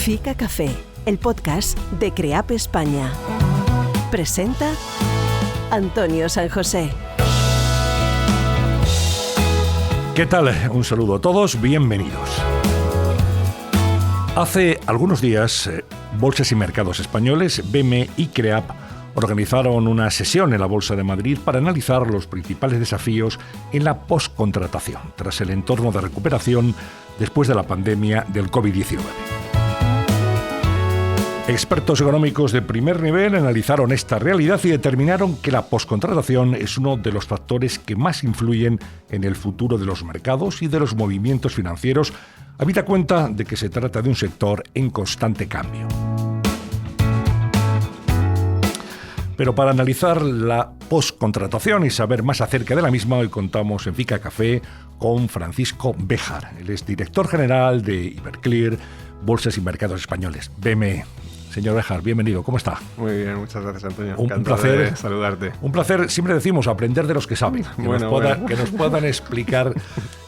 Fica Café, el podcast de CREAP España. Presenta Antonio San José. ¿Qué tal? Un saludo a todos, bienvenidos. Hace algunos días, Bolsas y Mercados Españoles, BME y CREAP organizaron una sesión en la Bolsa de Madrid para analizar los principales desafíos en la postcontratación, tras el entorno de recuperación después de la pandemia del COVID-19. Expertos económicos de primer nivel analizaron esta realidad y determinaron que la postcontratación es uno de los factores que más influyen en el futuro de los mercados y de los movimientos financieros, habida cuenta de que se trata de un sector en constante cambio. Pero para analizar la postcontratación y saber más acerca de la misma, hoy contamos en Fica Café con Francisco Béjar. Él es director general de Iberclear, Bolsas y Mercados Españoles, BME. Señor Béjar, bienvenido. ¿Cómo está? Muy bien, muchas gracias, Antonio. Un placer de saludarte. Un placer, siempre decimos, aprender de los que saben. Que nos puedan explicar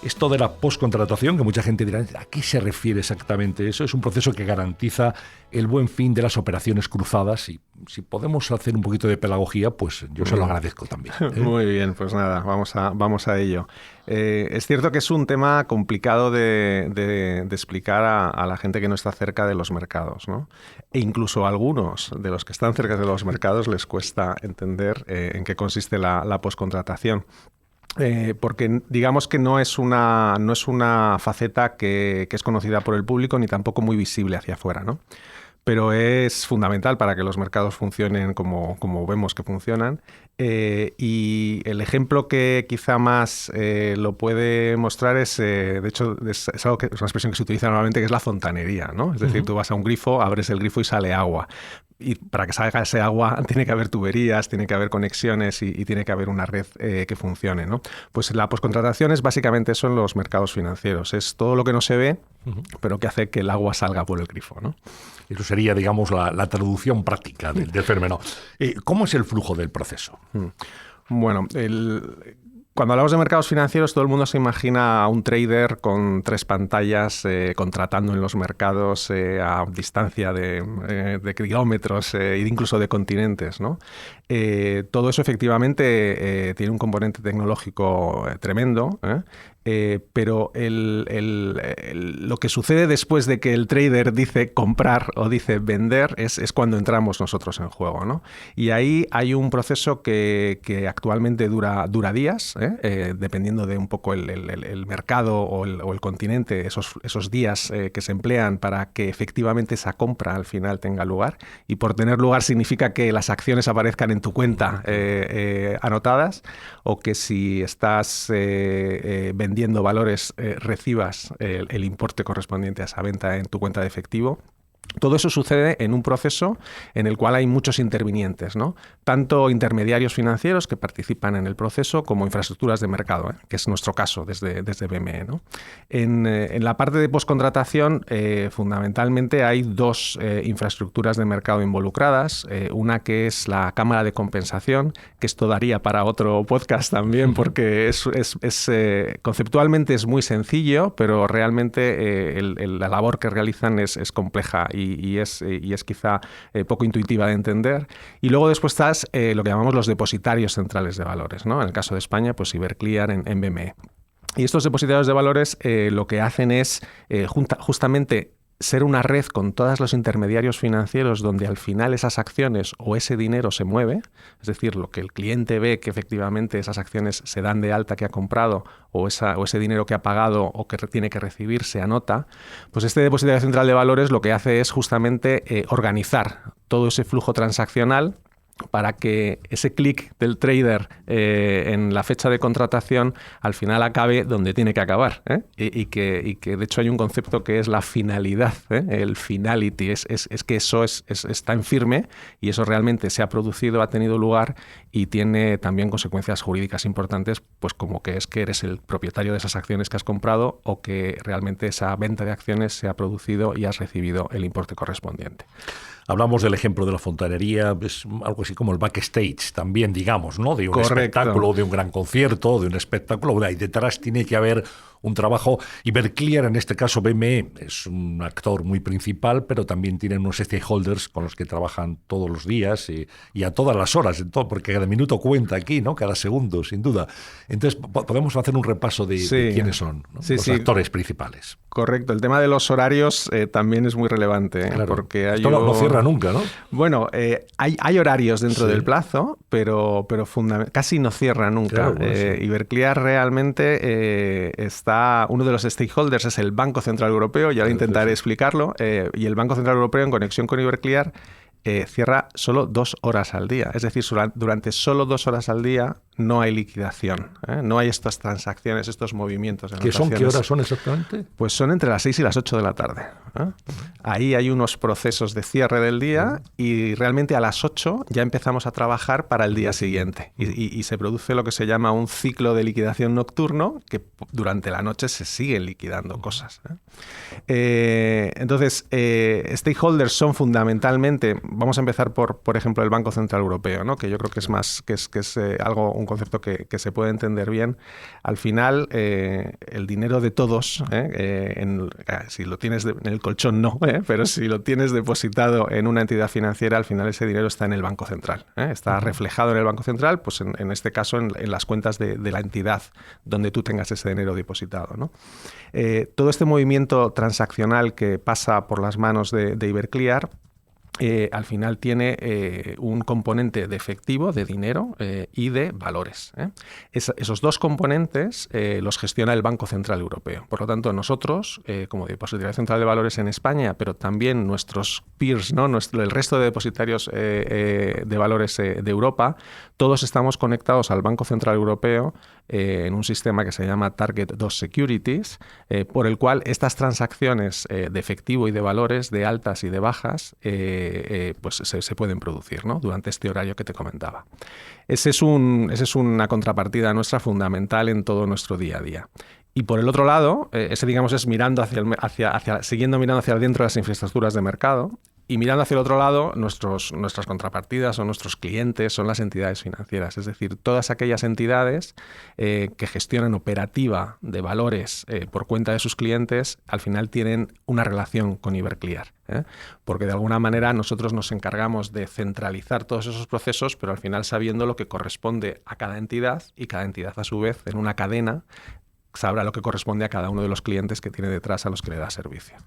esto de la postcontratación, que mucha gente dirá, ¿a qué se refiere exactamente eso? Es un proceso que garantiza el buen fin de las operaciones cruzadas y si podemos hacer un poquito de pedagogía, pues yo se lo agradezco también. Muy bien, pues nada, vamos a ello. Es cierto que es un tema complicado de explicar a la gente que no está cerca de los mercados, ¿no? E incluso a algunos de los que están cerca de los mercados les cuesta entender en qué consiste la postcontratación. Porque digamos que no es una faceta que es conocida por el público ni tampoco muy visible hacia afuera, ¿no? Pero es fundamental para que los mercados funcionen como vemos que funcionan. Y el ejemplo que quizá más lo puede mostrar es, de hecho, es algo que es una expresión que se utiliza normalmente, que es la fontanería, ¿no? Es decir, tú vas a un grifo, abres el grifo y sale agua. Y para que salga ese agua tiene que haber tuberías, tiene que haber conexiones y tiene que haber una red que funcione, ¿no? Pues la postcontratación es básicamente eso en los mercados financieros. Es todo lo que no se ve, pero que hace que el agua salga por el grifo, ¿no? Eso sería, digamos, la traducción práctica del fenómeno. ¿Cómo es el flujo del proceso? Bueno, cuando hablamos de mercados financieros, todo el mundo se imagina a un trader con 3 pantallas contratando en los mercados a distancia de kilómetros e incluso de continentes, ¿no? Todo eso efectivamente tiene un componente tecnológico tremendo, pero lo que sucede después de que el trader dice comprar o dice vender es cuando entramos nosotros en juego, ¿no? Y ahí hay un proceso que actualmente dura días, dependiendo de un poco el mercado o el continente, esos días que se emplean para que efectivamente esa compra al final tenga lugar. Y por tener lugar significa que las acciones aparezcan en tu cuenta anotadas, o que si estás vendiendo valores recibas el importe correspondiente a esa venta en tu cuenta de efectivo. Todo eso sucede en un proceso en el cual hay muchos intervinientes, ¿no? Tanto intermediarios financieros que participan en el proceso como infraestructuras de mercado, que es nuestro caso desde BME, ¿no? En la parte de postcontratación, fundamentalmente hay 2 infraestructuras de mercado involucradas. Una que es la cámara de compensación, que esto daría para otro podcast también, porque conceptualmente es muy sencillo, pero realmente la labor que realizan es compleja y es quizá poco intuitiva de entender. Y luego después estás lo que llamamos los depositarios centrales de valores, ¿no? En el caso de España, pues Iberclear en BME. Y estos depositarios de valores lo que hacen es justamente ser una red con todos los intermediarios financieros donde al final esas acciones o ese dinero se mueve, es decir, lo que el cliente ve que efectivamente esas acciones se dan de alta que ha comprado o ese dinero que ha pagado o que tiene que recibir se anota, pues este depositario central de valores lo que hace es justamente organizar todo ese flujo transaccional para que ese clic del trader en la fecha de contratación al final acabe donde tiene que acabar, y que de hecho hay un concepto que es la finalidad, el finality, es que eso está en firme y eso realmente se ha producido, ha tenido lugar y tiene también consecuencias jurídicas importantes, pues como que es que eres el propietario de esas acciones que has comprado o que realmente esa venta de acciones se ha producido y has recibido el importe correspondiente. Hablamos del ejemplo de la fontanería, es algo así como el backstage también, digamos, ¿no? De un espectáculo, de un gran concierto, de un espectáculo. Ahí detrás tiene que haber un trabajo. Iberclear, en este caso BME, es un actor muy principal, pero también tienen unos stakeholders con los que trabajan todos los días y a todas las horas, porque cada minuto cuenta aquí, ¿no? Cada segundo, sin duda. Entonces, podemos hacer un repaso de quiénes son, ¿no? Los actores principales. Correcto. El tema de los horarios también es muy relevante. Claro. Porque esto no cierra nunca, ¿no? Bueno, hay horarios dentro del plazo, pero casi no cierra nunca. Claro, bueno, Iberclear realmente está... Uno de los stakeholders es el Banco Central Europeo, y ahora intentaré explicarlo. Y el Banco Central Europeo, en conexión con Iberclear, cierra solo 2 horas al día. Es decir, durante solo 2 horas al día no hay liquidación, no hay estas transacciones, estos movimientos. ¿Qué horas son exactamente? Pues son entre las 6 y las 8 de la tarde. Ahí hay unos procesos de cierre del día y realmente a las 8 ya empezamos a trabajar para el día siguiente. Y se produce lo que se llama un ciclo de liquidación nocturno, que durante la noche se siguen liquidando cosas. Entonces, stakeholders son fundamentalmente, vamos a empezar por ejemplo, el Banco Central Europeo, ¿no? Que yo creo que es un concepto que se puede entender bien. Al final, el dinero de todos, si lo tienes en el colchón no, pero si lo tienes depositado en una entidad financiera, al final ese dinero está en el Banco Central. Está reflejado en el Banco Central, pues en este caso en las cuentas de la entidad donde tú tengas ese dinero depositado, ¿no? Todo este movimiento transaccional que pasa por las manos de Iberclear, al final tiene un componente de efectivo, de dinero y de valores. Esos dos componentes los gestiona el Banco Central Europeo. Por lo tanto, nosotros, como Depositaria Central de Valores en España, pero también nuestros peers, ¿no? El resto de depositarios de valores de Europa, todos estamos conectados al Banco Central Europeo en un sistema que se llama Target 2 Securities, por el cual estas transacciones de efectivo y de valores, de altas y de bajas, pues se pueden producir, ¿no? Durante este horario que te comentaba. Esa es una contrapartida nuestra fundamental en todo nuestro día a día. Y por el otro lado, ese digamos es mirando siguiendo mirando hacia dentro de las infraestructuras de mercado. Y mirando hacia el otro lado, nuestras contrapartidas o nuestros clientes son las entidades financieras, es decir, todas aquellas entidades que gestionan operativa de valores por cuenta de sus clientes, al final tienen una relación con Iberclear, porque de alguna manera nosotros nos encargamos de centralizar todos esos procesos, pero al final sabiendo lo que corresponde a cada entidad, y cada entidad a su vez en una cadena sabrá lo que corresponde a cada uno de los clientes que tiene detrás a los que le da servicio.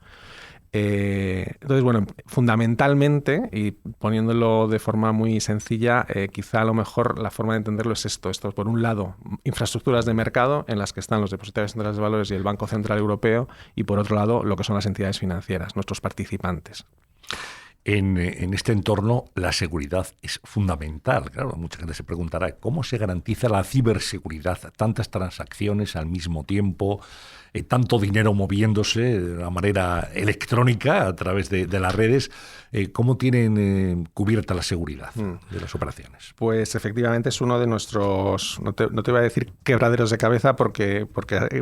Entonces, bueno, fundamentalmente, y poniéndolo de forma muy sencilla, quizá a lo mejor la forma de entenderlo es esto. Por un lado, infraestructuras de mercado en las que están los depositarios centrales de valores y el Banco Central Europeo, y por otro lado, lo que son las entidades financieras, nuestros participantes. En este entorno, la seguridad es fundamental. Claro, mucha gente se preguntará, ¿cómo se garantiza la ciberseguridad? Tantas transacciones al mismo tiempo, tanto dinero moviéndose de una manera electrónica a través de las redes. ¿Cómo tienen cubierta la seguridad de las operaciones? Pues efectivamente es uno de nuestros, no te voy a decir quebraderos de cabeza porque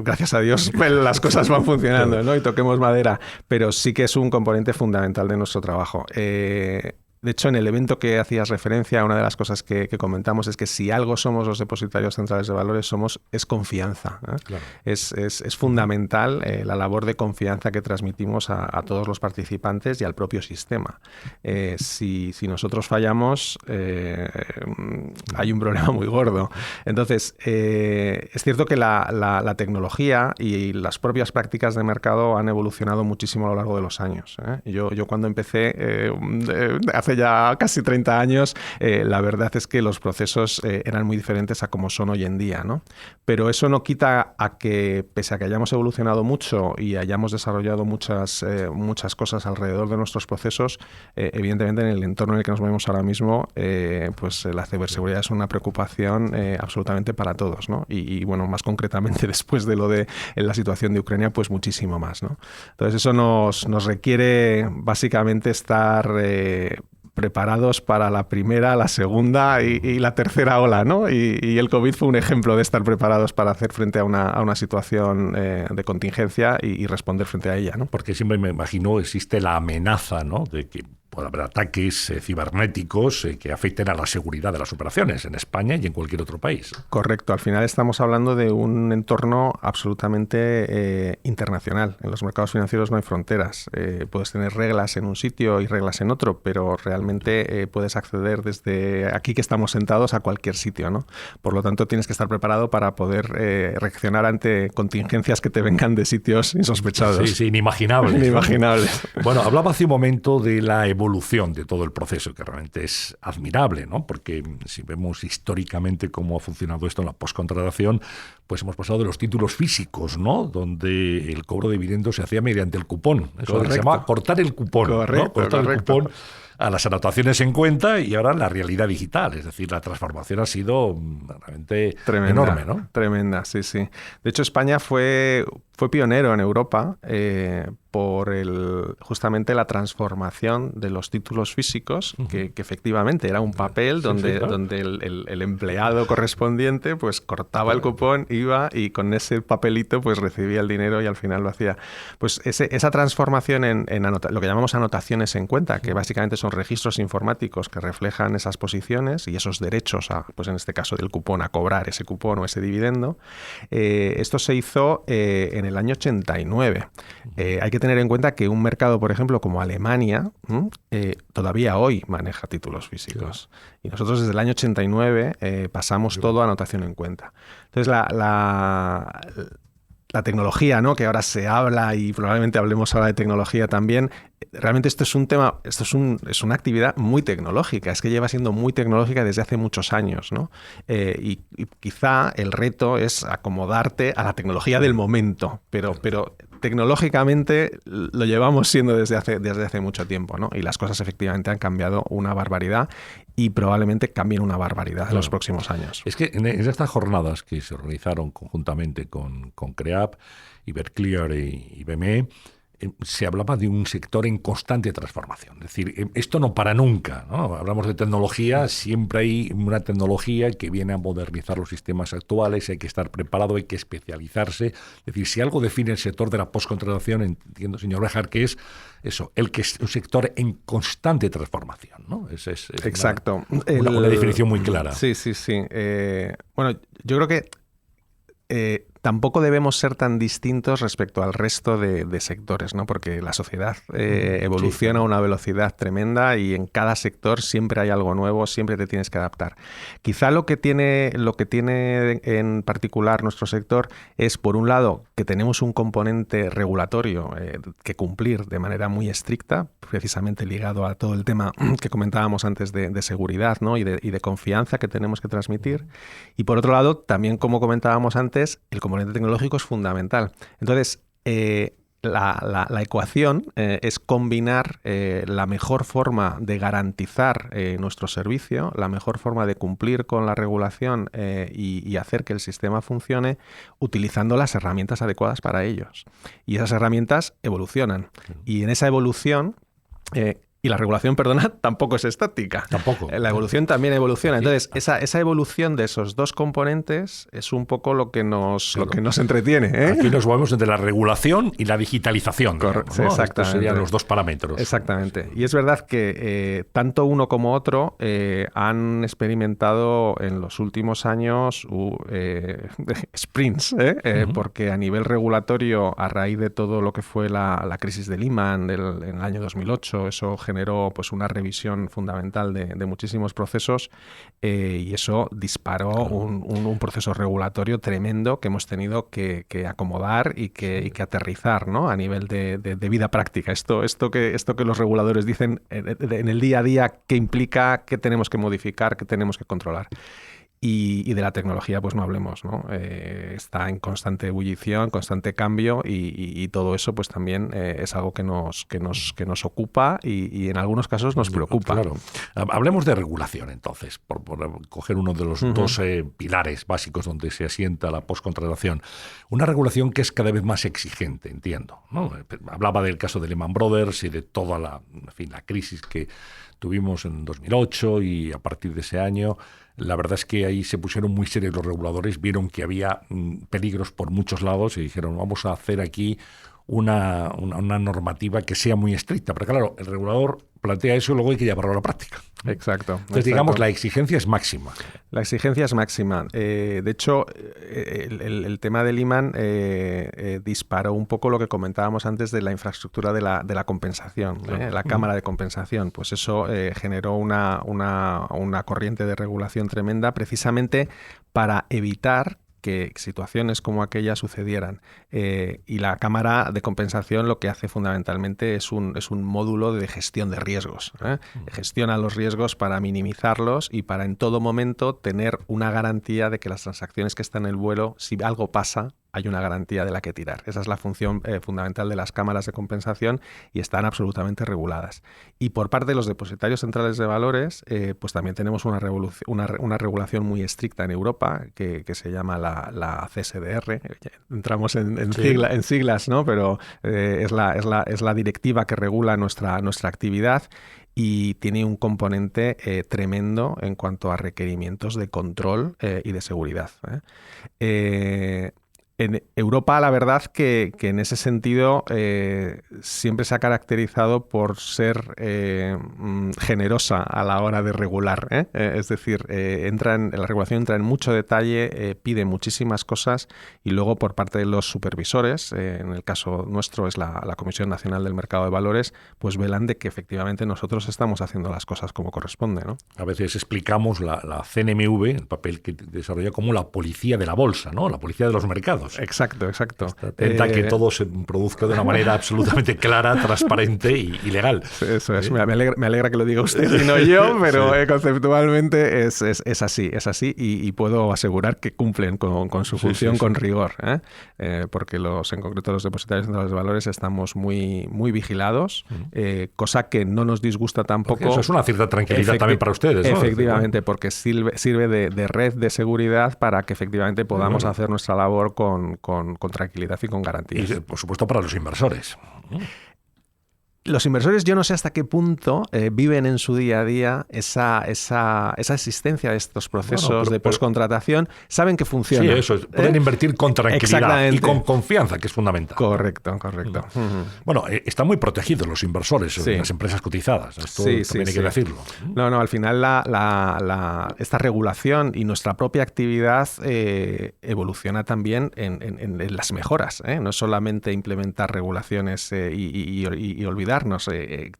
gracias a Dios las cosas van funcionando, ¿no? Y toquemos madera, pero sí que es un componente fundamental de nuestro trabajo. De hecho, en el evento que hacías referencia, una de las cosas que comentamos es que si algo somos los depositarios centrales de valores, es confianza. Claro. Es fundamental la labor de confianza que transmitimos a todos los participantes y al propio sistema. Si nosotros fallamos, hay un problema muy gordo. Entonces, es cierto que la tecnología y las propias prácticas de mercado han evolucionado muchísimo a lo largo de los años. Yo cuando empecé, hace ya casi 30 años, la verdad es que los procesos eran muy diferentes a como son hoy en día, ¿no? Pero eso no quita a que, pese a que hayamos evolucionado mucho y hayamos desarrollado muchas cosas alrededor de nuestros procesos, evidentemente en el entorno en el que nos movemos ahora mismo, pues la ciberseguridad es una preocupación absolutamente para todos, ¿no? Y bueno, más concretamente después de en la situación de Ucrania, pues muchísimo más, ¿no? Entonces eso nos requiere básicamente estar preparados para la primera, la segunda y la tercera ola, ¿no? Y el COVID fue un ejemplo de estar preparados para hacer frente a una situación de contingencia y responder frente a ella, ¿no? Porque siempre me imagino existe la amenaza, ¿no? De que puede haber ataques cibernéticos que afecten a la seguridad de las operaciones en España y en cualquier otro país. Correcto. Al final estamos hablando de un entorno absolutamente internacional. En los mercados financieros no hay fronteras. Puedes tener reglas en un sitio y reglas en otro, pero realmente puedes acceder desde aquí que estamos sentados a cualquier sitio, ¿no? Por lo tanto, tienes que estar preparado para poder reaccionar ante contingencias que te vengan de sitios insospechados. Sí, inimaginables. Inimaginables. Bueno, hablaba hace un momento de la evolución de todo el proceso, que realmente es admirable, ¿no? Porque si vemos históricamente cómo ha funcionado esto en la postcontratación, pues hemos pasado de los títulos físicos, ¿no? Donde el cobro de dividendos se hacía mediante el cupón. Eso se llama cortar el cupón. Correcto, ¿no? Cortar el cupón a las anotaciones en cuenta y ahora la realidad digital. Es decir, la transformación ha sido realmente enorme, ¿no? Tremenda, sí, sí. De hecho, España fue pionero en Europa por justamente la transformación de los títulos físicos, que efectivamente era un papel donde el empleado correspondiente pues cortaba el cupón, iba y con ese papelito pues recibía el dinero y al final lo hacía. Pues esa transformación en lo que llamamos anotaciones en cuenta, que básicamente son registros informáticos que reflejan esas posiciones y esos derechos, pues en este caso del cupón, a cobrar ese cupón o ese dividendo. Esto se hizo en el año 89. Hay que tener en cuenta que un mercado, por ejemplo, como Alemania, todavía hoy maneja títulos físicos. Claro. Y nosotros desde el año 89 pasamos todo a anotación en cuenta. Entonces, la tecnología, ¿no?, que ahora se habla y probablemente hablemos ahora de tecnología también, realmente esto es un tema, es una actividad muy tecnológica, es que lleva siendo muy tecnológica desde hace muchos años, ¿no? Y quizá el reto es acomodarte a la tecnología del momento, pero tecnológicamente lo llevamos siendo desde hace mucho tiempo, ¿no? Y las cosas efectivamente han cambiado una barbaridad y probablemente cambien una barbaridad en los próximos años. Es que en estas jornadas que se organizaron conjuntamente con CREAP, Iberclear y BME, se hablaba de un sector en constante transformación. Es decir, esto no para nunca, ¿no? Hablamos de tecnología, siempre hay una tecnología que viene a modernizar los sistemas actuales, hay que estar preparado, hay que especializarse. Es decir, si algo define el sector de la postcontratación, entiendo, señor Béjar, que es eso, el que es un sector en constante transformación, ¿no? Es exacto. Una definición muy clara. Sí. Bueno, yo creo que tampoco debemos ser tan distintos respecto al resto de sectores, ¿no? Porque la sociedad evoluciona a una velocidad tremenda y en cada sector siempre hay algo nuevo, siempre te tienes que adaptar. Quizá lo que tiene en particular nuestro sector es, por un lado, que tenemos un componente regulatorio que cumplir de manera muy estricta, precisamente ligado a todo el tema que comentábamos antes de seguridad, ¿no? y de confianza que tenemos que transmitir. Y por otro lado, también, como comentábamos antes, el componente tecnológico es fundamental. Entonces, la ecuación es combinar la mejor forma de garantizar nuestro servicio, la mejor forma de cumplir con la regulación y hacer que el sistema funcione utilizando las herramientas adecuadas para ellos. Y esas herramientas evolucionan. Y en esa evolución... Y la regulación, perdona, tampoco es estática. Tampoco. La evolución también evoluciona. Entonces, esa evolución de esos dos componentes es un poco lo que nos entretiene, ¿eh? Aquí nos movemos entre la regulación y la digitalización. Correcto, ¿no? Exactamente. Estos serían los dos parámetros. Exactamente. Y es verdad que tanto uno como otro han experimentado en los últimos años sprints, porque a nivel regulatorio, a raíz de todo lo que fue la crisis de Lehman en el año 2008, eso generó pues una revisión fundamental de muchísimos procesos y eso disparó un proceso regulatorio tremendo que hemos tenido que acomodar y que aterrizar, ¿no? A nivel de vida práctica. Esto que los reguladores dicen en el día a día, qué implica, qué tenemos que modificar, qué tenemos que controlar. Y de la tecnología, pues no hablemos, ¿no? Está en constante ebullición, constante cambio y todo eso, pues también es algo que nos ocupa y en algunos casos nos preocupa. Claro. Hablemos de regulación, entonces, por coger uno de los dos pilares básicos donde se asienta la postcontratación. Una regulación que es cada vez más exigente, entiendo, ¿no? Hablaba del caso de Lehman Brothers y de toda la crisis que tuvimos en 2008 y a partir de ese año. La verdad es que ahí se pusieron muy serios los reguladores, vieron que había peligros por muchos lados y dijeron, vamos a hacer aquí una normativa que sea muy estricta. Pero claro, el regulador plantea eso y luego hay que llevarlo a la práctica. Exacto. Entonces, digamos, la exigencia es máxima. La exigencia es máxima. De hecho, el tema de Lehman disparó un poco lo que comentábamos antes de la infraestructura de la compensación, la cámara de compensación. Pues eso generó una corriente de regulación tremenda precisamente para evitar que situaciones como aquella sucedieran. Y la cámara de compensación lo que hace fundamentalmente es un módulo de gestión de riesgos. Gestiona los riesgos para minimizarlos y para en todo momento tener una garantía de que las transacciones que están en el vuelo, si algo pasa, hay una garantía de la que tirar. Esa es la función fundamental de las cámaras de compensación y están absolutamente reguladas. Y por parte de los depositarios centrales de valores, pues también tenemos una regulación muy estricta en Europa que se llama la CSDR. Entramos en siglas, ¿no? Pero es la directiva que regula nuestra actividad y tiene un componente tremendo en cuanto a requerimientos de control y de seguridad. En Europa, la verdad que en ese sentido siempre se ha caracterizado por ser generosa a la hora de regular. Es decir, la regulación entra en mucho detalle, pide muchísimas cosas y luego por parte de los supervisores, en el caso nuestro es la Comisión Nacional del Mercado de Valores, pues velan de que efectivamente nosotros estamos haciendo las cosas como corresponde, ¿no? A veces explicamos la CNMV, el papel que desarrolla como la policía de la bolsa, ¿no? La policía de los mercados. Exacto. Atenta que todo se produzca de una manera absolutamente clara, transparente y legal. Eso es. Me alegra que lo diga usted y no yo, pero conceptualmente es así y puedo asegurar que cumplen con su función con rigor, porque en concreto los depositarios centrales de valores estamos muy, muy vigilados, cosa que no nos disgusta tampoco. Porque eso es una cierta tranquilidad también para ustedes, ¿no? Efectivamente, porque sirve de red de seguridad para que efectivamente podamos hacer nuestra labor con tranquilidad y con garantías. Y, por supuesto, para los inversores. Los inversores, yo no sé hasta qué punto viven en su día a día esa existencia de estos procesos de postcontratación. Saben que funciona. Sí, eso. Pueden invertir con tranquilidad y con confianza, que es fundamental. Correcto. Bueno, están muy protegidos los inversores en las empresas cotizadas. Esto también hay que decirlo. No, al final esta regulación y nuestra propia actividad evoluciona también en las mejoras. No es solamente implementar regulaciones y olvidar.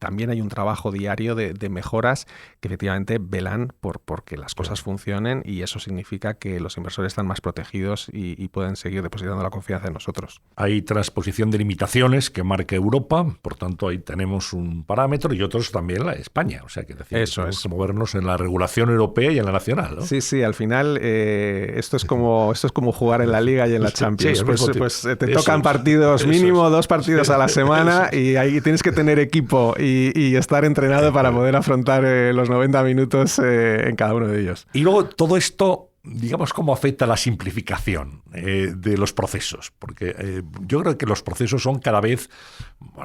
También hay un trabajo diario de mejoras que efectivamente velan por que las cosas funcionen y eso significa que los inversores están más protegidos y pueden seguir depositando la confianza en nosotros. Hay transposición de limitaciones que marca Europa, por tanto ahí tenemos un parámetro y otros también la España. O sea que tenemos que movernos en la regulación europea y en la nacional, ¿no? Sí, al final esto es como jugar en la Liga y en la Champions. Pues te tocan partidos mínimo, 2 partidos a la semana y ahí tienes que tener equipo y estar entrenado para poder afrontar los 90 minutos en cada uno de ellos. Y luego todo esto, digamos, ¿cómo afecta a la simplificación de los procesos? Porque yo creo que los procesos son cada vez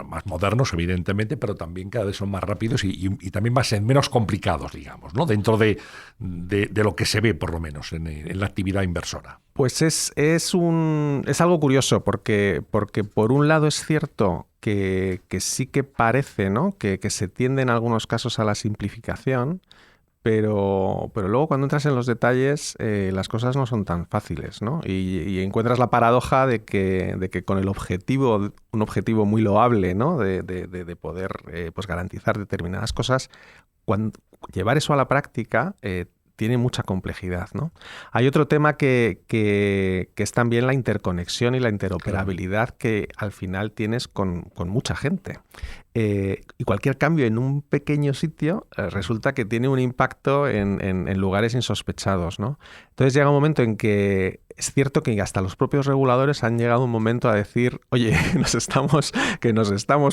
más modernos, evidentemente, pero también cada vez son más rápidos y también menos complicados, digamos, ¿no? Dentro de lo que se ve, por lo menos, en la actividad inversora. Pues es algo curioso, porque por un lado es cierto que sí que parece, ¿no?, que se tiende en algunos casos a la simplificación, pero luego cuando entras en los detalles las cosas no son tan fáciles, ¿no? Y encuentras la paradoja de que con un objetivo muy loable, ¿no?, de poder pues garantizar determinadas cosas, llevar eso a la práctica tiene mucha complejidad, ¿no? Hay otro tema que es también la interconexión y la interoperabilidad que al final tienes con mucha gente. Y cualquier cambio en un pequeño sitio resulta que tiene un impacto en lugares insospechados, ¿no? Entonces llega un momento en que es cierto que hasta los propios reguladores han llegado un momento a decir, oye, nos estamos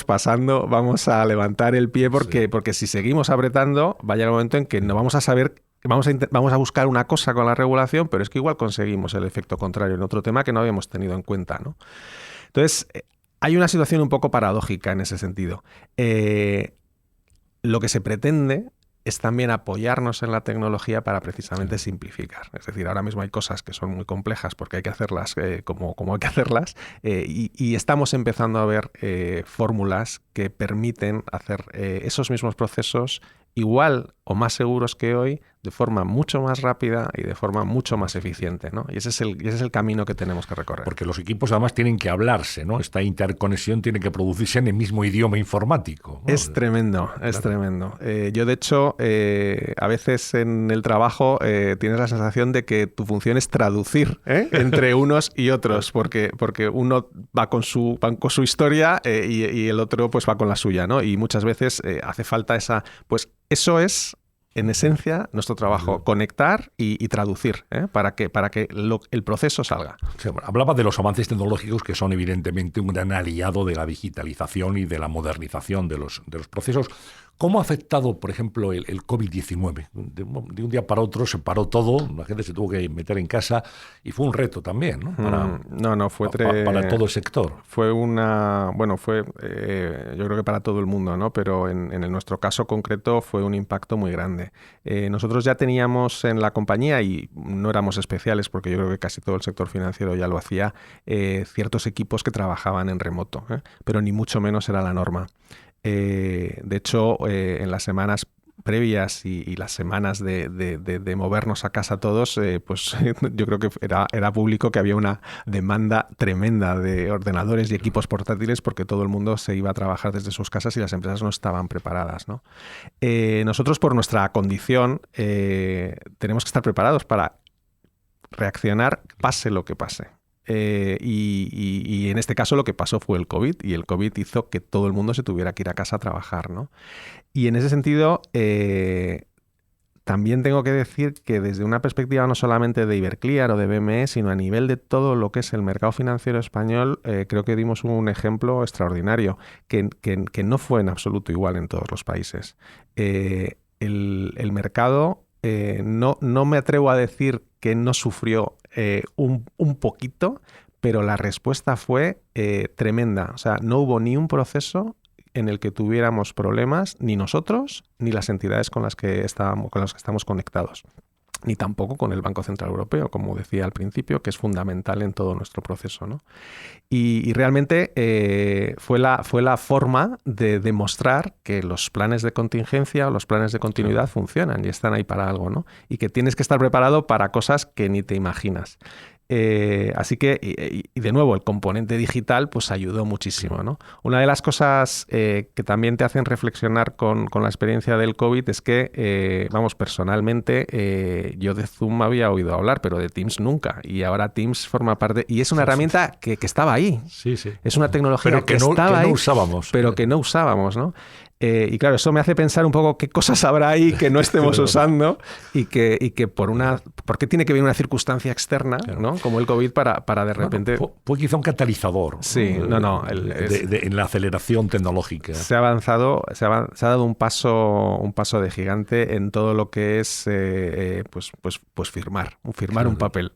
pasando, vamos a levantar el pie porque si seguimos apretando va a llegar un momento en que no vamos a saber. Vamos a buscar una cosa con la regulación, pero es que igual conseguimos el efecto contrario en otro tema que no habíamos tenido en cuenta, ¿no? Entonces, hay una situación un poco paradójica en ese sentido. Lo que se pretende es también apoyarnos en la tecnología para precisamente simplificar. Es decir, ahora mismo hay cosas que son muy complejas porque hay que hacerlas como hay que hacerlas y estamos empezando a ver fórmulas que permiten hacer esos mismos procesos igual o más seguros que hoy, de forma mucho más rápida y de forma mucho más eficiente, ¿no? Y ese es el camino que tenemos que recorrer. Porque los equipos además tienen que hablarse, ¿no? Esta interconexión tiene que producirse en el mismo idioma informático, ¿no? Es tremendo, es tremendo. Yo, de hecho, a veces en el trabajo tienes la sensación de que tu función es traducir entre unos y otros, porque uno va con su historia y el otro pues va con la suya, ¿no? Y muchas veces hace falta esa... Pues eso es, en esencia, nuestro trabajo, conectar y traducir, para que el proceso salga. Sí, bueno, hablaba de los avances tecnológicos que son evidentemente un gran aliado de la digitalización y de la modernización de los procesos. ¿Cómo ha afectado, por ejemplo, el COVID-19? De un día para otro se paró todo, la gente se tuvo que meter en casa y fue un reto también, ¿no? Para todo el sector. Fue yo creo que para todo el mundo, ¿no? Pero en nuestro caso concreto fue un impacto muy grande. Nosotros ya teníamos en la compañía, y no éramos especiales porque yo creo que casi todo el sector financiero ya lo hacía, ciertos equipos que trabajaban en remoto, pero ni mucho menos era la norma. De hecho, en las semanas previas y las semanas de movernos a casa todos, pues yo creo que era público que había una demanda tremenda de ordenadores y equipos portátiles porque todo el mundo se iba a trabajar desde sus casas y las empresas no estaban preparadas, ¿no? Nosotros, por nuestra condición, tenemos que estar preparados para reaccionar pase lo que pase. Y en este caso lo que pasó fue el COVID, y el COVID hizo que todo el mundo se tuviera que ir a casa a trabajar, ¿no? Y en ese sentido, también tengo que decir que desde una perspectiva no solamente de Iberclear o de BME, sino a nivel de todo lo que es el mercado financiero español, creo que dimos un ejemplo extraordinario, que no fue en absoluto igual en todos los países. El mercado, no me atrevo a decir que no sufrió un poquito, pero la respuesta fue tremenda. O sea, no hubo ni un proceso en el que tuviéramos problemas, ni nosotros, ni las entidades con las que estamos conectados. Ni tampoco con el Banco Central Europeo, como decía al principio, que es fundamental en todo nuestro proceso, ¿no? Y realmente fue la forma de demostrar que los planes de contingencia o los planes de continuidad funcionan y están ahí para algo, ¿no? Y que tienes que estar preparado para cosas que ni te imaginas. Así que, y de nuevo, el componente digital pues ayudó muchísimo, ¿no? Una de las cosas que también te hacen reflexionar con la experiencia del COVID es que, personalmente, yo de Zoom había oído hablar, pero de Teams nunca. Y ahora Teams forma parte, y es una herramienta que estaba ahí. Sí, sí. Es una tecnología que estaba ahí, pero que no usábamos, ¿no? Y claro, eso me hace pensar un poco qué cosas habrá ahí que no estemos usando y que ¿por qué tiene que venir una circunstancia externa, ¿no? Como el COVID para de repente... Fue quizá un catalizador. Sí, en la aceleración tecnológica. Se ha dado un paso de gigante en todo lo que es firmar un papel.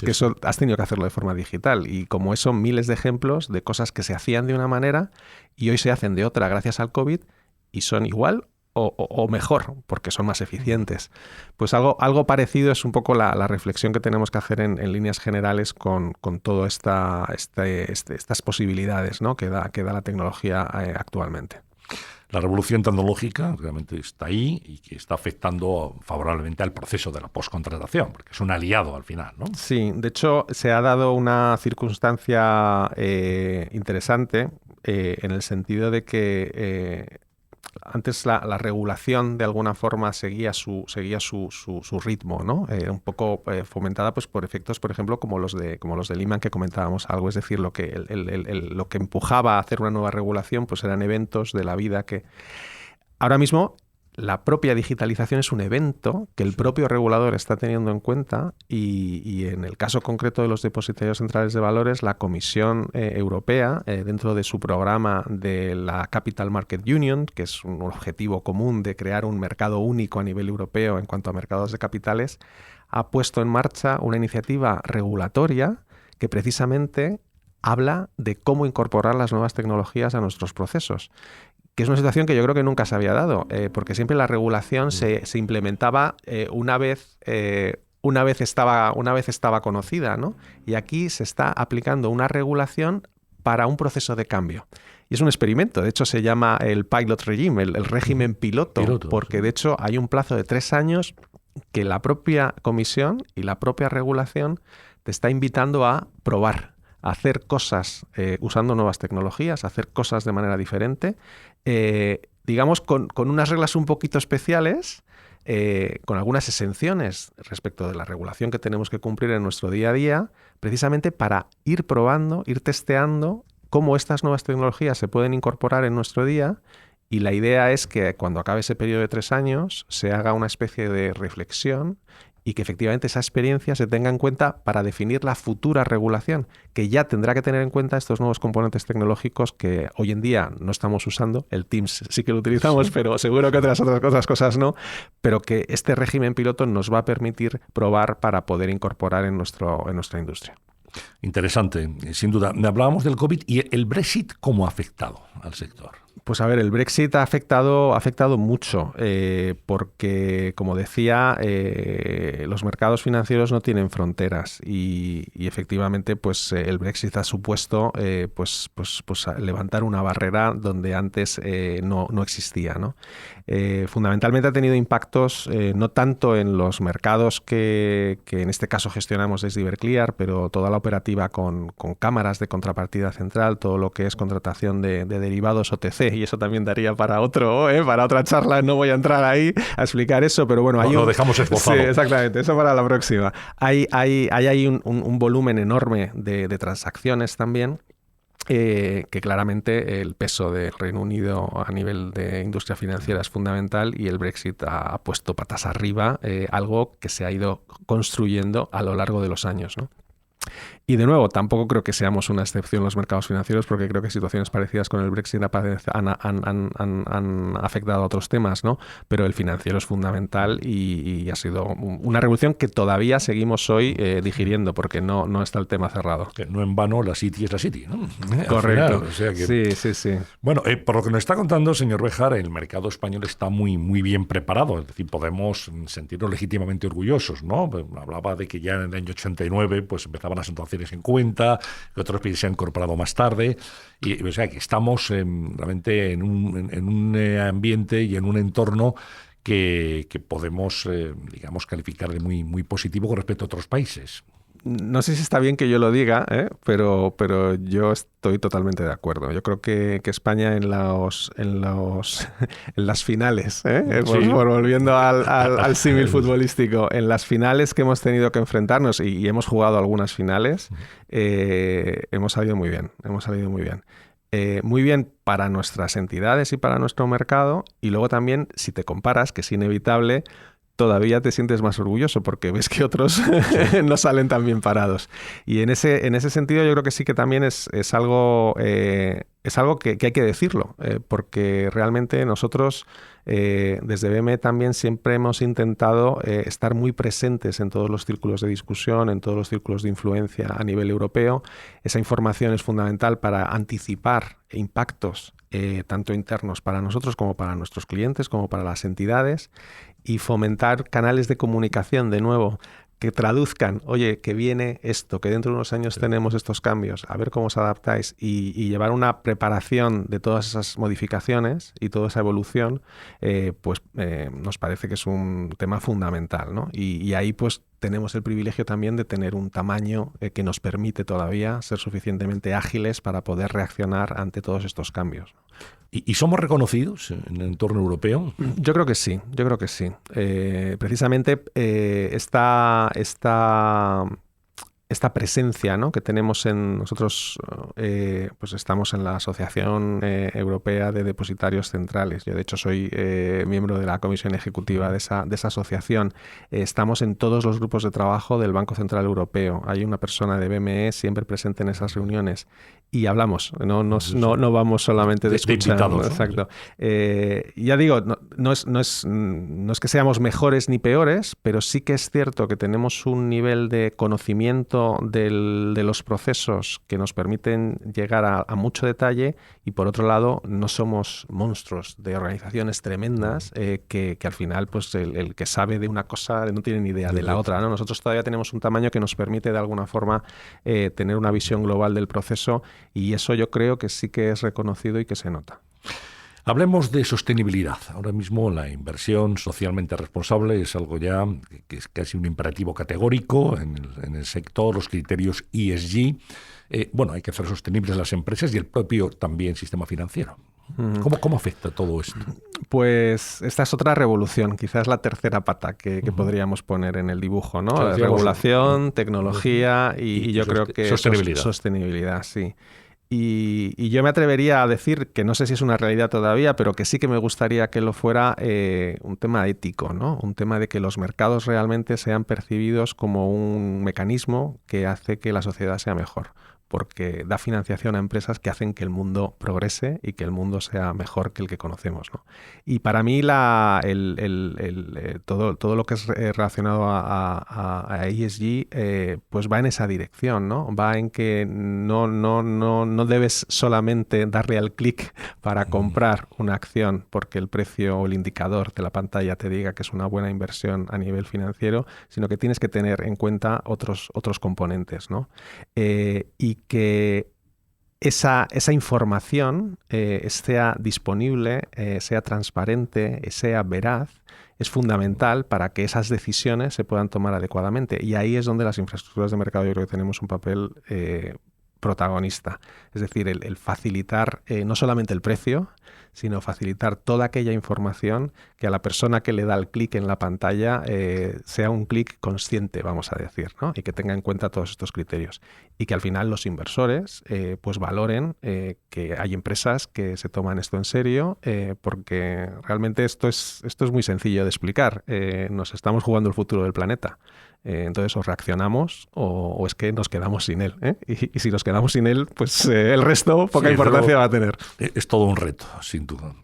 Eso has tenido que hacerlo de forma digital, y como eso, miles de ejemplos de cosas que se hacían de una manera y hoy se hacen de otra gracias al COVID y son igual o mejor porque son más eficientes. Pues algo parecido es un poco la reflexión que tenemos que hacer en líneas generales con todas estas posibilidades, ¿no? que da la tecnología actualmente. La revolución tecnológica realmente está ahí y que está afectando favorablemente al proceso de la postcontratación, porque es un aliado al final, ¿no? Sí, de hecho se ha dado una circunstancia interesante en el sentido de que antes la regulación de alguna forma seguía su ritmo, ¿no? Un poco fomentada pues por efectos, por ejemplo, como los de Lehman que comentábamos algo, es decir, lo que empujaba a hacer una nueva regulación pues eran eventos de la vida que ahora mismo la propia digitalización es un evento que el propio regulador está teniendo en cuenta y en el caso concreto de los depositarios centrales de valores, la Comisión Europea, dentro de su programa de la Capital Market Union, que es un objetivo común de crear un mercado único a nivel europeo en cuanto a mercados de capitales, ha puesto en marcha una iniciativa regulatoria que precisamente habla de cómo incorporar las nuevas tecnologías a nuestros procesos, que es una situación que yo creo que nunca se había dado, porque siempre la regulación se implementaba una vez estaba conocida, ¿no? Y aquí se está aplicando una regulación para un proceso de cambio. Y es un experimento, de hecho se llama el pilot regime, el régimen piloto, porque de hecho hay un plazo de 3 años que la propia comisión y la propia regulación te está invitando a probar, a hacer cosas usando nuevas tecnologías, a hacer cosas de manera diferente, digamos con unas reglas un poquito especiales, con algunas exenciones respecto de la regulación que tenemos que cumplir en nuestro día a día, precisamente para ir probando, ir testeando cómo estas nuevas tecnologías se pueden incorporar en nuestro día. Y la idea es que cuando acabe ese periodo de 3 años se haga una especie de reflexión y que efectivamente esa experiencia se tenga en cuenta para definir la futura regulación, que ya tendrá que tener en cuenta estos nuevos componentes tecnológicos que hoy en día no estamos usando. El Teams sí que lo utilizamos, pero seguro que otras cosas no, pero que este régimen piloto nos va a permitir probar para poder incorporar en nuestra industria. Interesante, sin duda. Hablábamos del COVID y el Brexit, ¿cómo ha afectado al sector? Pues a ver, el Brexit ha afectado mucho porque, como decía, los mercados financieros no tienen fronteras y efectivamente pues, el Brexit ha supuesto pues levantar una barrera donde antes no existía, ¿no? Fundamentalmente ha tenido impactos no tanto en los mercados que en este caso gestionamos desde Iberclear, pero toda la operativa con cámaras de contrapartida central, todo lo que es contratación de derivados OTC, y eso también daría para otra charla, no voy a entrar ahí a explicar eso, pero bueno, lo dejamos esbozado. Sí, exactamente, eso para la próxima. Hay un volumen enorme de transacciones también, que claramente el peso del Reino Unido a nivel de industria financiera es fundamental y el Brexit ha puesto patas arriba algo que se ha ido construyendo a lo largo de los años, ¿no? Y de nuevo, tampoco creo que seamos una excepción los mercados financieros, porque creo que situaciones parecidas con el Brexit han afectado a otros temas, ¿no? Pero el financiero es fundamental y ha sido una revolución que todavía seguimos hoy digiriendo, porque no está el tema cerrado. Que no en vano la City es la City, ¿no? Correcto. Final, o sea que... Sí. Bueno, por lo que nos está contando, señor Béjar, el mercado español está muy bien preparado. Es decir, podemos sentirnos legítimamente orgullosos, ¿no? Hablaba de que ya en el año 89 pues empezaban las situaciones en cuenta, que otros países se han incorporado más tarde, y o sea que estamos realmente en un ambiente y en un entorno que podemos, digamos, calificar de muy positivo con respecto a otros países. No sé si está bien que yo lo diga, pero yo estoy totalmente de acuerdo. Yo creo que España en las finales, Sí. volviendo al símil futbolístico, en las finales que hemos tenido que enfrentarnos, y hemos jugado algunas finales, hemos salido muy bien. Muy bien para nuestras entidades y para nuestro mercado, y luego también, si te comparas, que es inevitable, todavía te sientes más orgulloso porque ves que otros no salen tan bien parados. Y en ese sentido yo creo que sí que también es algo que hay que decirlo, porque realmente nosotros desde BME también siempre hemos intentado estar muy presentes en todos los círculos de discusión, en todos los círculos de influencia a nivel europeo. Esa información es fundamental para anticipar impactos tanto internos para nosotros como para nuestros clientes, como para las entidades, y fomentar canales de comunicación, de nuevo, que traduzcan, oye, que viene esto, que dentro de unos años tenemos estos cambios, a ver cómo os adaptáis, y llevar una preparación de todas esas modificaciones y toda esa evolución, nos parece que es un tema fundamental, ¿no? Y ahí pues tenemos el privilegio también de tener un tamaño que nos permite todavía ser suficientemente ágiles para poder reaccionar ante todos estos cambios. ¿Y somos reconocidos en el entorno europeo? Yo creo que sí. Precisamente esta presencia, ¿no?, que tenemos en nosotros, pues estamos en la Asociación Europea de Depositarios Centrales. Yo, de hecho, soy miembro de la comisión ejecutiva de esa asociación. Estamos en todos los grupos de trabajo del Banco Central Europeo. Hay una persona de BME siempre presente en esas reuniones y hablamos. No vamos solamente de escuchar. De invitados, ¿no? Exacto. Ya digo, no es que seamos mejores ni peores, pero sí que es cierto que tenemos un nivel de conocimiento conocimiento de los procesos que nos permiten llegar a mucho detalle, y por otro lado no somos monstruos de organizaciones tremendas que al final pues el que sabe de una cosa no tiene ni idea de la otra, ¿no? Nosotros todavía tenemos un tamaño que nos permite de alguna forma tener una visión global del proceso, y eso yo creo que sí que es reconocido y que se nota. Hablemos de sostenibilidad. Ahora mismo la inversión socialmente responsable es algo ya que es casi un imperativo categórico en el sector, los criterios ESG. Hay que hacer sostenibles las empresas y el propio también sistema financiero. ¿Cómo afecta todo esto? Pues esta es otra revolución, quizás la tercera pata que podríamos poner en el dibujo, ¿no? Claro, regulación, tecnología y yo creo que sostenibilidad, sí. Y yo me atrevería a decir que no sé si es una realidad todavía, pero que sí que me gustaría que lo fuera un tema ético, ¿no? Un tema de que los mercados realmente sean percibidos como un mecanismo que hace que la sociedad sea mejor, porque da financiación a empresas que hacen que el mundo progrese y que el mundo sea mejor que el que conocemos, ¿no? Y para mí todo lo que es relacionado a ESG pues va en esa dirección, ¿no? Va en que no debes solamente darle al clic para comprar una acción porque el precio o el indicador de la pantalla te diga que es una buena inversión a nivel financiero, sino que tienes que tener en cuenta otros componentes, ¿no? Y que esa información sea disponible, sea transparente, sea veraz, es fundamental para que esas decisiones se puedan tomar adecuadamente. Y ahí es donde las infraestructuras de mercado yo creo que tenemos un papel protagonista. Es decir, el facilitar no solamente el precio, sino facilitar toda aquella información que a la persona que le da el clic en la pantalla sea un clic consciente, vamos a decir, ¿no? Y que tenga en cuenta todos estos criterios. Y que al final los inversores pues valoren que hay empresas que se toman esto en serio, porque realmente esto es muy sencillo de explicar. Nos estamos jugando el futuro del planeta. Entonces o reaccionamos o es que nos quedamos sin él, ¿eh? Y si nos quedamos sin él, pues el resto poca importancia va a tener. Es todo un reto, sin duda.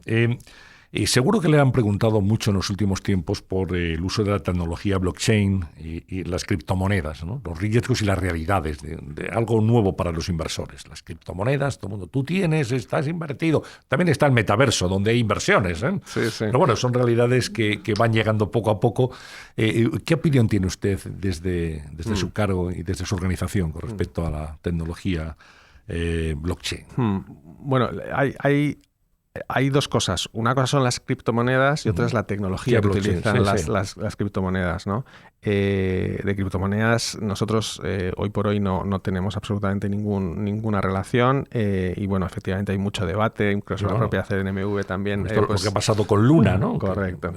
Y seguro que le han preguntado mucho en los últimos tiempos por el uso de la tecnología blockchain y las criptomonedas, ¿no? Los riesgos y las realidades de algo nuevo para los inversores. Las criptomonedas, todo el mundo, tú tienes, estás invertido. También está el metaverso, donde hay inversiones, ¿eh? Sí, sí. Pero bueno, son realidades que van llegando poco a poco. ¿Qué opinión tiene usted desde su cargo y desde su organización con respecto a la tecnología blockchain? Bueno, hay dos cosas. Una cosa son las criptomonedas y otra es la tecnología que utilizan las criptomonedas, ¿no? De criptomonedas nosotros hoy por hoy no tenemos absolutamente ninguna relación y bueno, efectivamente hay mucho debate, incluso la propia CNMV también. Esto lo que ha pasado con Luna, ¿no? Correcto.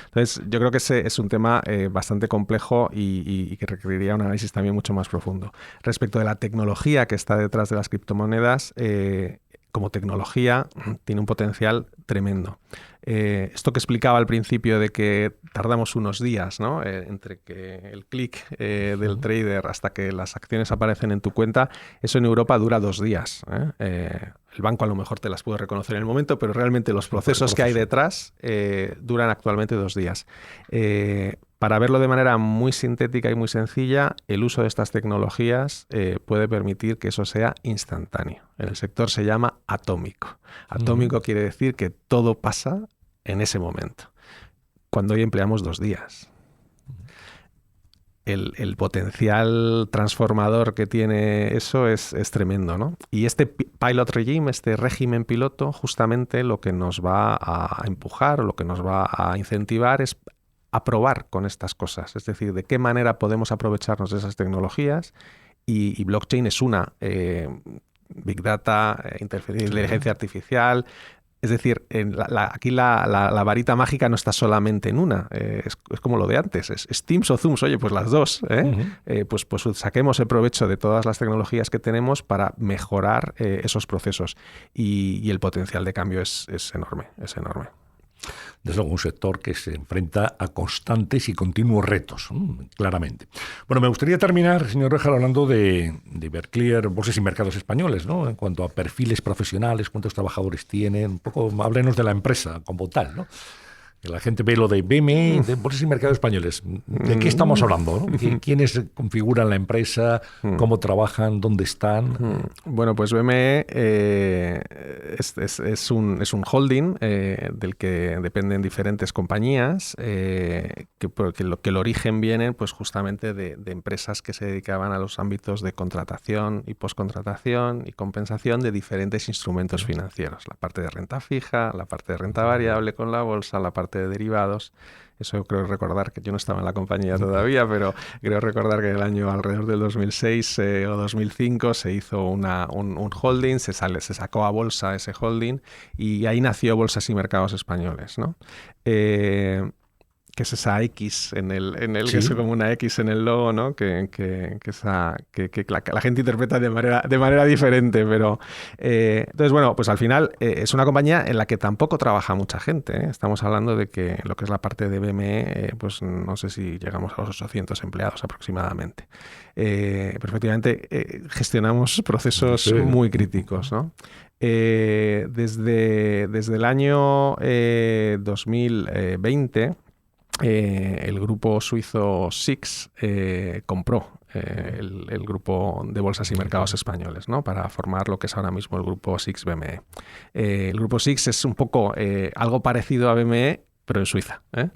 Entonces yo creo que ese es un tema bastante complejo y que requeriría un análisis también mucho más profundo. Respecto de la tecnología que está detrás de las criptomonedas, como tecnología tiene un potencial tremendo. Esto que explicaba al principio de que tardamos unos días, ¿no? Entre que el clic del trader hasta que las acciones aparecen en tu cuenta, eso en Europa dura 2 días. El banco a lo mejor te las puede reconocer en el momento, pero realmente los procesos que hay detrás duran actualmente 2 días. Para verlo de manera muy sintética y muy sencilla, el uso de estas tecnologías puede permitir que eso sea instantáneo. En el sector se llama atómico. Atómico quiere decir que todo pasa en ese momento. Cuando hoy empleamos 2 días. El potencial transformador que tiene eso es tremendo, ¿no? Y este pilot regime, este régimen piloto, justamente lo que nos va a empujar o lo que nos va a incentivar es a probar con estas cosas. Es decir, de qué manera podemos aprovecharnos de esas tecnologías y blockchain es una. Big Data, inteligencia artificial. Es decir, aquí la varita mágica no está solamente en una. Es como lo de antes. ¿Es Teams o Zooms? Oye, pues las dos. Pues saquemos el provecho de todas las tecnologías que tenemos para mejorar esos procesos. Y el potencial de cambio es enorme. Desde luego un sector que se enfrenta a constantes y continuos retos, claramente. Bueno, me gustaría terminar, señor Réjar, hablando de Iberclear, Bolsas y Mercados Españoles, ¿no? En cuanto a perfiles profesionales, cuántos trabajadores tienen, un poco háblenos de la empresa como tal, ¿no? La gente ve lo de BME, de Bolsas y Mercados Españoles. ¿De qué estamos hablando? ¿No? ¿Quiénes configuran la empresa? ¿Cómo trabajan? ¿Dónde están? Bueno, pues BME es un holding del que dependen diferentes compañías que el origen viene pues justamente de empresas que se dedicaban a los ámbitos de contratación y postcontratación y compensación de diferentes instrumentos financieros. La parte de renta fija, la parte de renta variable con la bolsa, la parte de derivados. Eso creo recordar que yo no estaba en la compañía todavía, pero creo recordar que en el año alrededor del 2006 o 2005 se hizo un holding, se sacó a bolsa ese holding y ahí nació Bolsas y Mercados Españoles, ¿no? Que es esa X en el sí. Que es como una X en el logo, ¿no? Que la gente interpreta de manera diferente, pero entonces bueno, pues al final es una compañía en la que tampoco trabaja mucha gente, ¿eh? Estamos hablando de que lo que es la parte de BME, pues no sé si llegamos a los 800 empleados aproximadamente. Pero efectivamente gestionamos procesos muy críticos, ¿no? Desde el año 2020 el grupo suizo SIX compró el grupo de Bolsas y Mercados Españoles, ¿no? Para formar lo que es ahora mismo el grupo SIX BME. El grupo SIX es un poco algo parecido a BME, pero en Suiza, ¿eh?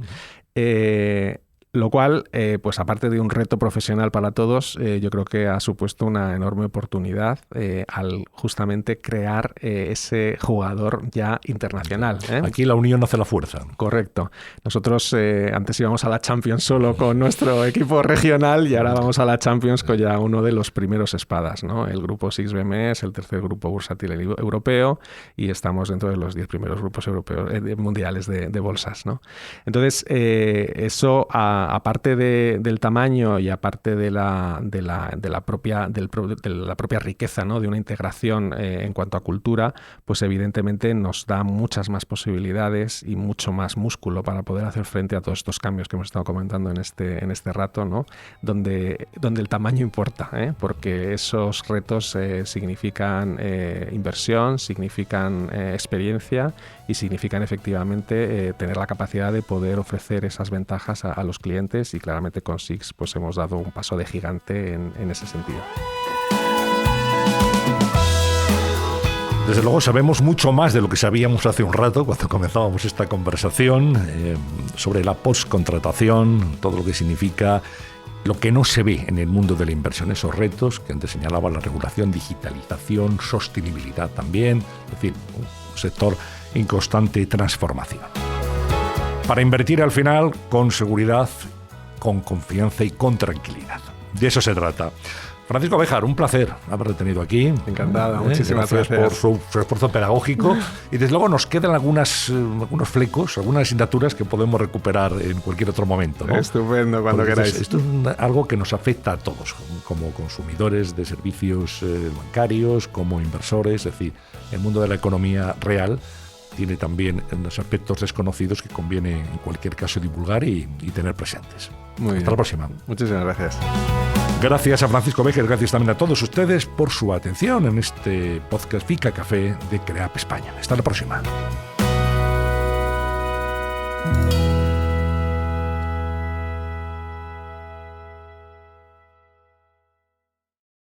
Lo cual, pues aparte de un reto profesional para todos, yo creo que ha supuesto una enorme oportunidad al justamente crear ese jugador ya internacional, ¿eh? Aquí la unión hace la fuerza. Correcto. Nosotros antes íbamos a la Champions solo con nuestro equipo regional y ahora vamos a la Champions con ya uno de los primeros espadas, ¿no? El grupo SIX BME es el tercer grupo bursátil europeo y estamos dentro de los 10 primeros grupos europeos mundiales de bolsas, ¿no? Entonces, eso aparte del tamaño y aparte de la propia riqueza, ¿no? De una integración en cuanto a cultura, pues evidentemente nos da muchas más posibilidades y mucho más músculo para poder hacer frente a todos estos cambios que hemos estado comentando en este rato, ¿no? Donde el tamaño importa, ¿eh? Porque esos retos significan inversión, significan experiencia y significan efectivamente tener la capacidad de poder ofrecer esas ventajas a los clientes, y claramente con SIX pues hemos dado un paso de gigante en ese sentido. Desde luego sabemos mucho más de lo que sabíamos hace un rato cuando comenzábamos esta conversación sobre la postcontratación, todo lo que significa, lo que no se ve en el mundo de la inversión, esos retos que antes señalaba la regulación, digitalización, sostenibilidad también, es decir, un sector en constante transformación. Para invertir al final con seguridad, con confianza y con tranquilidad. De eso se trata. Francisco Béjar, un placer haberte tenido aquí. Encantado, muchísimas gracias por su esfuerzo pedagógico. Y desde luego nos quedan algunos flecos, algunas asignaturas que podemos recuperar en cualquier otro momento, ¿no? Estupendo, cuando queráis. Esto es algo que nos afecta a todos, como consumidores de servicios bancarios, como inversores. Es decir, el mundo de la economía real tiene también unos aspectos desconocidos que conviene en cualquier caso divulgar y tener presentes. Hasta la próxima. Muchísimas gracias. Gracias a Francisco Béjar, gracias también a todos ustedes por su atención en este podcast Fika Café de CREAP España. Hasta la próxima.